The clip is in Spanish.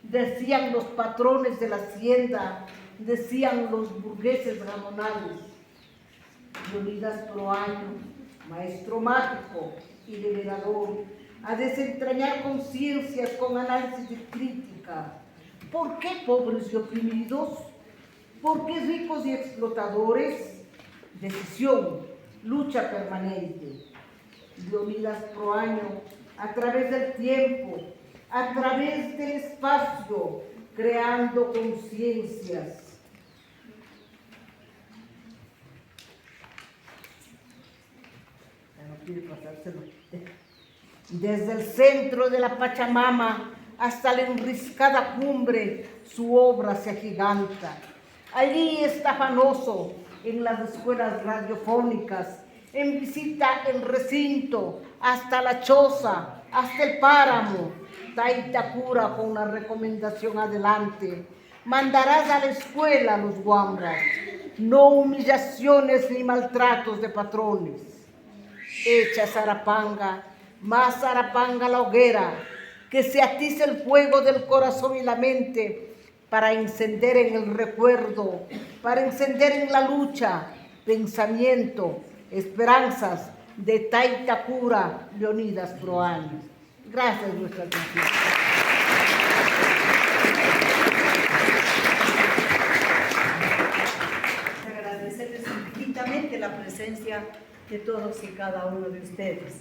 decían los patrones de la hacienda, decían los burgueses ramonales. Leonidas Proaño, maestro mágico y liberador, a desentrañar conciencias con análisis y crítica. ¿Por qué pobres y oprimidos? ¿Por qué ricos y explotadores? Decisión, lucha permanente. Leonidas Proaño, a través del tiempo, a través del espacio, creando conciencias. Desde el centro de la Pachamama hasta la enriscada cumbre, su obra se agiganta. Allí está afanoso, en las escuelas radiofónicas, en visita el recinto, hasta la choza, hasta el páramo. Taitacura con una recomendación adelante. Mandarás a la escuela a los guambras, no humillaciones ni maltratos de patrones. Echa zarapanga, más zarapanga la hoguera, que se atice el fuego del corazón y la mente para encender en el recuerdo, para encender en la lucha, pensamiento, esperanzas de Taitacura, Leonidas Proaño. Gracias, nuestra atención. Agradecerles infinitamente la presencia de todos y cada uno de ustedes.